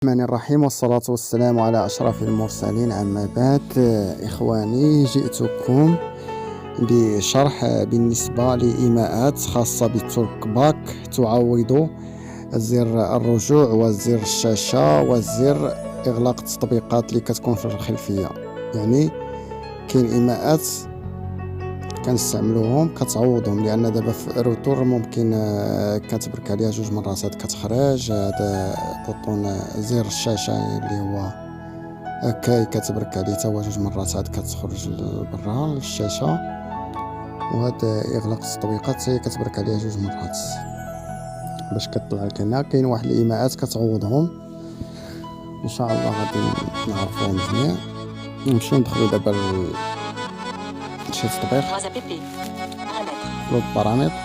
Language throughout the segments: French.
الرحمن الرحيم والصلاة والسلام على أشرف المرسلين. أما بعد إخواني، جئتكم بشرح بالنسبة لإيماءات خاصة بالتوك باك تعوض زر الرجوع وزر الشاشة وزر إغلاق التطبيقات اللي كتكون في الخلفية. يعني كاين إيماءات كنستعملوهم كتعوضهم، لان دابا في الروتور ممكن كتبرك عليها جوج مرات هاد كتخرج، هذا بوطون زر الشاشه اللي هو كاي كتبرك عليه تا هو جوج مرات هاد كتخرج لبرا الشاشه، وهاد اغلاق التطبيقات هي كتبرك عليها جوج مرات باش كطلع لك هنا. كاين واحد الايماءات كتعوضهم ان شاء الله غادي نعرفوهم جميع. نمشيو ندخلو دابا شي تطبيق le paramètre,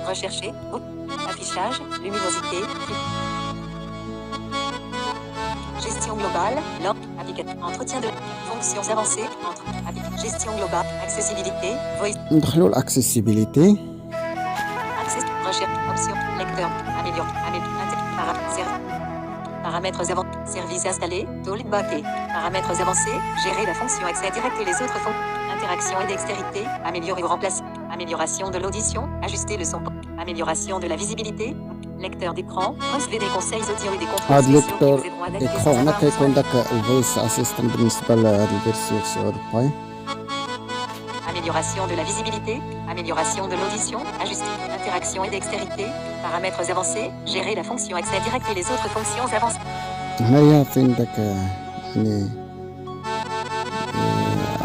rechercher, affichage, luminosité, gestion globale, entretien de fonctions avancées, gestion globale, accessibilité, voice, ندخلو l'accessibilité, recherche, option, lecteur, paramètres avancés, service installé, toolbar, paramètres avancés, gérer la fonction accès direct et les autres fonctions, interaction et dextérité, améliorer ou remplacer, amélioration de l'audition, ajuster le son, amélioration de la visibilité, lecteur d'écran, recevoir des conseils audio et des contrôles هاد spéciaux ليكتور qui vous aideront à naviguer إيكرو sans هنا avoir كيكون besoin. داك الفويس اسيستنت بالنسبة لهاد الفيرسيون سعود باي. Amélioration de la visibilité, amélioration de l'audition, ajuster, interaction et dextérité, paramètres avancés, gérer la fonction accès direct et les autres fonctions avancées. هنايا فين داك يعني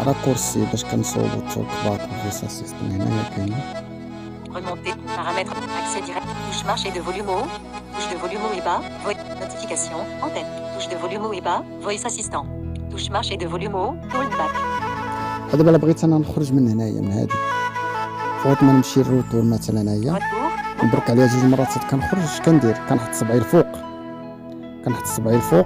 راكورسي باش كنصوبو التوك باك والفويس اسيستنت هنايا كاينة. Remonter, paramètres, accès direct, touche marche et de volume haut, touche de volume haut et bas, notification, antenne, touche de volume haut et bas, voice assistant, touche marche et de volume haut, toolback. دابا الا بغيت انا نخرج من هنايا من هادي فوت ما نمشي للروتور مثلا هنايا Retour, نبرك عليها جوج مرات كنخرج كندير كنحط صبعي الفوق،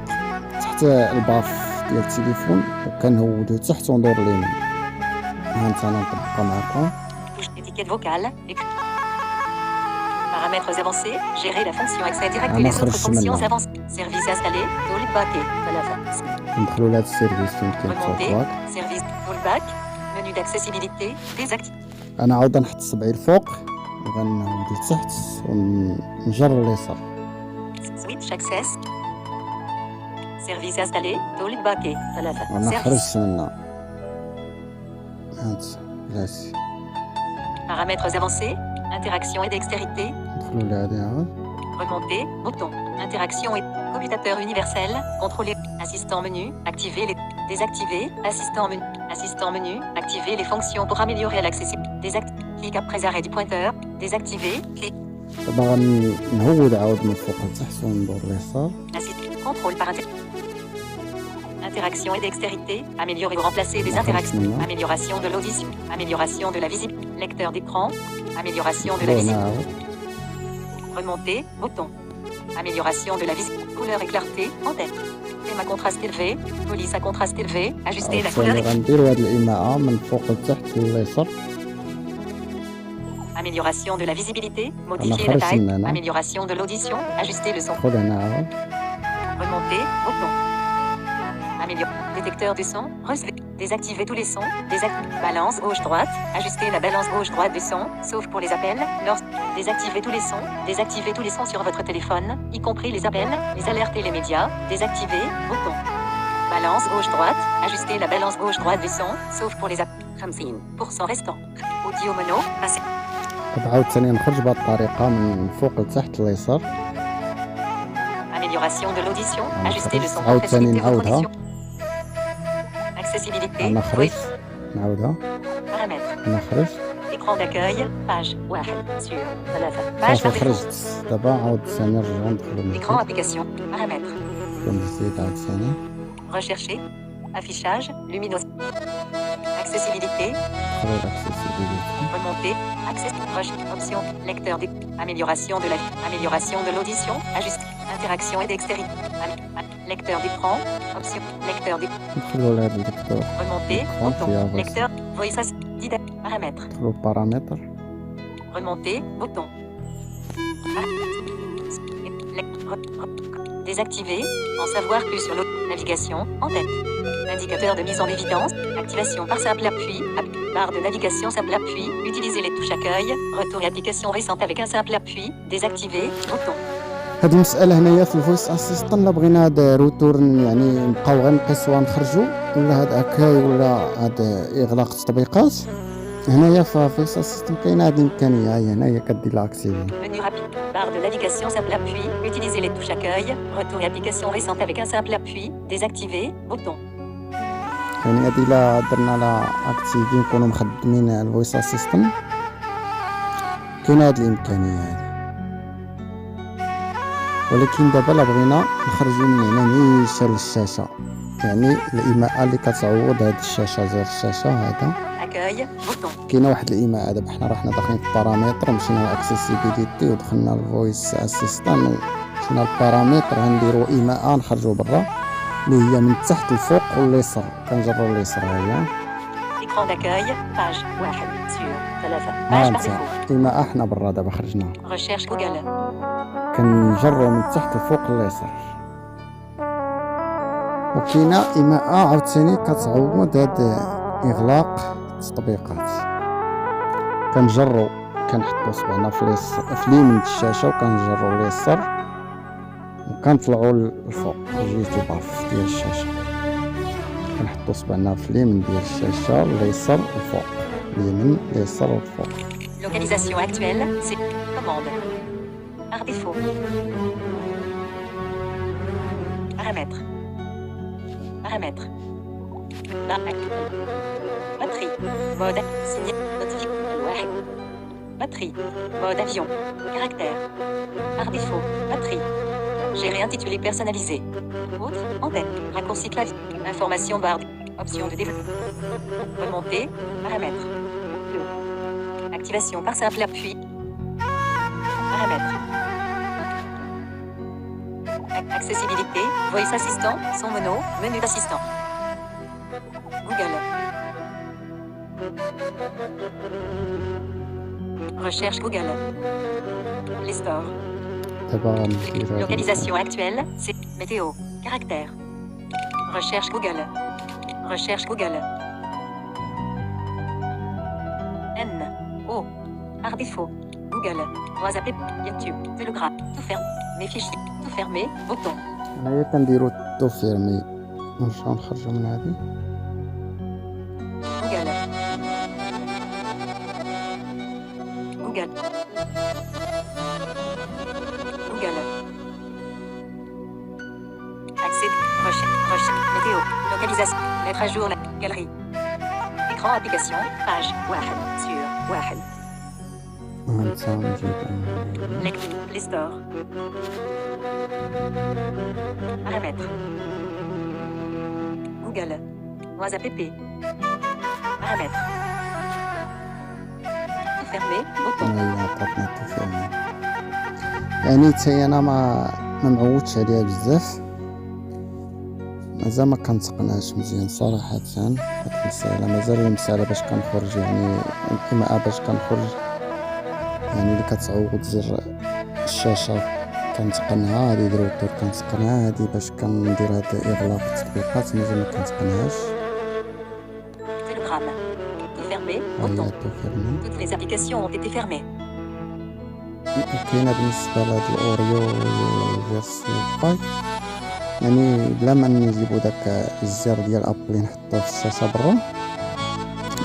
تحت الباف ديال التليفون وكنهودو تحت وندور اليمين. ها انت انا نطبقها معكم. touche étiquette vocale, paramètres avancés, gérer la fonction accès direct et أنا les autres خرجت fonctions منها. avancées. Service installé, toolback, ندخلو لهاد السيرفيس فين كاين التوك remonter, باك. service, toolback, menu d'accessibilité, désactivé. انا عاود نحط صبعي الفوق وغنهودي تحت ونجر اليسار. Switch access. Service installé, toolback, انا service. خرجت منها. هانت بلاتي Paramètres avancés, interaction et dextérité, ندخلو لهادي عاود. remonter, bouton, interaction et commutateur universel, contrôler, assistant menu, activer les, désactiver, assistant menu, activer les fonctions pour améliorer l'accessibilité, clic après arrêt du pointeur, désactiver, clic, دابا غنهود عاود من فوق لتحت وندور اليسار. contrôle par interaction et dextérité, améliorer ou remplacer des Bah, interactions, franchement. amélioration de l'audition, amélioration de la visibilité, lecteur d'écran, amélioration de la هنا visibilité, عاود remonter, bouton, amélioration de la visibilité, couleur et clarté, antenne, thème à contraste élevé, police à contraste élevé, ajuster la couleur, ثاني غندير هاد الإيماءة من فوق لتحت لليسار. amélioration de la visibilité, خرجت modifier la taille, من هنا. amélioration de l'audition, ajuster le son, ندخل هنا عاود remonter, bouton, améliorer, détecteur du son, relever, désactiver tous les sons, balance gauche-droite, ajuster la balance gauche-droite du son, sauf pour les appels, désactiver tous les sons sur votre téléphone, y compris les appels, les alertes et les médias, désactiver, bouton. Balance gauche-droite, ajuster la balance gauche-droite du son, sauf pour les appels, 50% restant. Audio mono, passer. دابا عاود ثاني نخرج بهاد الطريقة من فوق لتحت لليسار. Amélioration de l'audition, أنا ajuster le son خرجت عاود pour ثاني faciliter votre نعاودها. audition. Accessibilité, أنا oui, خرجت نعاودها. paramètres. أنا خرجت Écran d'accueil, page, واحد, sur, page صافي 20. خرجت. دابا عاود ثاني نرجعو ندخلو من Écran فوق application, paramètres. ونزيد عاود ثاني. Rechercher, affichage, luminosité. Accessibilité, ندخلو l'accessibility. remonter, accès, option, lecteur des, amélioration de l'audition, ajuste, interaction et dextérité, lecteur d'écran, option, lecteur des, ندخلو لهاد الدكتور. remonter, Écran bouton, فيها voice. lecteur, voice as, paramètres, ندخلو paramètres. remonter, bouton. Désactivé. En savoir plus sur l'autre. Navigation. En tête. Indicateur de mise en évidence. Activation par simple appui. Barre de navigation simple appui. Utilisez les touches accueil. Retour et application récente avec un simple appui. Désactivé. Bouton. هاد المسألة هنايا في الفويس اسيستان لا بغينا هاد روتور يعني نبقاو غير نقيسوها نخرجو ولا هاد اكاي ولا هاد اغلاق التطبيقات. هنايا في فويس اسيستان كاينه هاد الامكانية، هي هنايا كدير لها اكتيفي. Menu rapide. Barre de navigation simple appui. Utilisez les touches accueil. Retour et application récente avec un simple appui. Désactivé. Bouton. يعني هادي الا درنا لها اكتيفي نكونو مخدمين الفويس اسيستان كاينه هاد الامكانية هادي. ولكن دابا لا بغينا نخرجو من هنا نيشان للشاشة، يعني الإيماء اللي كتعوض هاد الشاشة زر الشاشة هذا. Accueil. Bouton. كاينه واحد الإيماء دابا حنا راحنا داخلين في البارامتر ومشينا لاكسيسيبيليتي ودخلنا الفويس اسيستان ومشينا للبارامتر غنديرو إيماء نخرجو برا اللي هي من تحت الفوق واليسار، كنجرو اليسار هي. Écran d'accueil. Page 1 sur 3. Page par défaut. إيماء حنا برا دابا خرجنا. Recherche Google. كنجرو من تحت الفوق اليسار. وكاينه إيماء عاوتاني كتعوض هاد إغلاق التطبيقات. كنجرو كنحطو صبعنا في اليمين الشاشة وكنجرو اليسار وكنطلعو للفوق جيتو باف ديال الشاشة. كنحطو صبعنا في اليمين ديال الشاشة اليسار الفوق، اليمين اليسار الفوق. Localisation actuelle. C'est commande. Par défaut. Paramètres. Paramètres. Batterie. Mode. Signe. Notification. Batterie. Mode avion. Caractère. Par défaut. Batterie. Gérer intitulé personnalisé. Autre. Antenne. Raccourci clavier. Information barre. Option de développement. Remonter. Paramètres. 2. Activation par simple appui. Paramètres. Accessibilité. Voice assistant. Son mono. Menu d'assistant. Google. Recherche Google. Les stores. دابا غندير Localisation actuelle. C'est météo. Caractère. Recherche Google. Recherche Google. N. O. Par défaut. Google. WhatsApp. YouTube. Telegram. Tout fermé. Mes fichiers. Tout fermé. Bouton. هنايا كنديرو تو فيرمي. نرجعو نخرجو من هادي. Google. Google. Google. Accès. Recherche. Météo. Localisation. Mettre à jour la galerie. Écran application. Page 1 sur 1. غنساو نجيب Les stores. Paramètres. Google. WhatsApp app. Paramètres. Tout fermé. Bouton. هي عطاتنا تو فيرمي. يعني حتى انا ما معودش عليها بزاف، مازال ما كنتقناش مزيان صراحة. هاد المسألة مازال المسألة باش كنخرج يعني الإيماء باش كنخرج يعني اللي كتعوض زر الشاشة كنتقنها. هادي دروتور كنتقنها، هادي باش كندير هاد إغلاق التطبيقات مازال ما كنتقنهاش. Telegram. Tout fermé. هي Bouton. تو فيرمي. Toutes les applications ont été fermées. كاينه بالنسبه لهاد الاوريو والفيرسيون باي، يعني بلا ما نجيبو داك الزر ديال ابلي نحطوه في الشاشه برا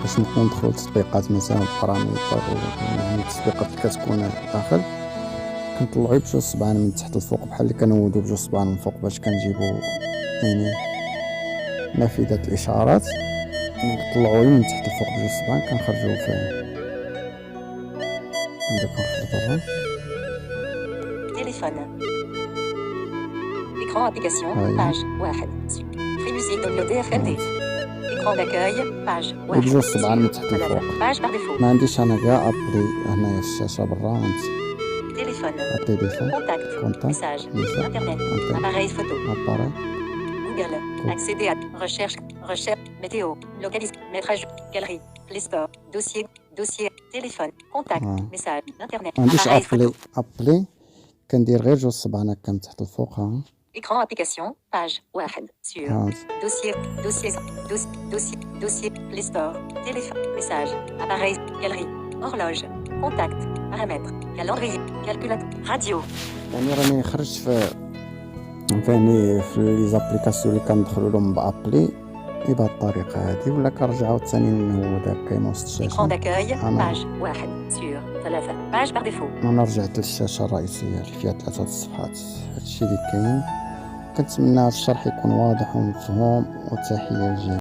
باش نبقاو ندخلو للتطبيقات مثلا البارامتر يعني التطبيقات اللي كتكون داخل كنطلعو بجوج صبعان من تحت الفوق بحال اللي كنودو بجوج صبعان من الفوق باش كنجيبو يعني نافذه الاشارات، نطلعو من تحت الفوق بجوج صبعان كنخرجو فيه عندك كنخرج برا. Téléphone. Écran application. Oui. Page 1. Free musique downloadé FMD. Écran d'accueil. Page 1. وبجوج صبعان من تحت الفوق. Page par défaut. ما عنديش انا كاع ابلي هنايا في الشاشه برا عندي Téléphone. التليفون Contact. كونتاكت Message. Message. Internet. Internet. Appareil photo. اباري Google. Accéder à recherche. Recherche. Météo. Localise. Mettre à jour. Galerie. Play Store. Dossier. Dossier. Téléphone. Contact. Message. Internet. ما عنديش Appareil photo. ابلي كندير غير جوج صبعان هكا من تحت الفوق ها Écran application, page, 1 sur. هانت Dossier, dossier, Play Store, téléphone, message, appareil, galerie, horloge, contact, paramètres, calendrier, calculateur, radio. يعني راني خرجت فاني في لي زابليكاسيون اللي كندخلوا لهم بابلي بهذه الطريقه هذه، ولا كنرجعوا ثاني نهود هكا ينوصل Écran الشاشه. d'accueil, أنا- page, 1 sur 3, page par défaut. انا رجعت للشاشه الرئيسيه اللي فيها 3 الصفحات. هادشي اللي كاين. كنتمنى هذا الشرح يكون واضح ومفهوم، وتحيه للجميع.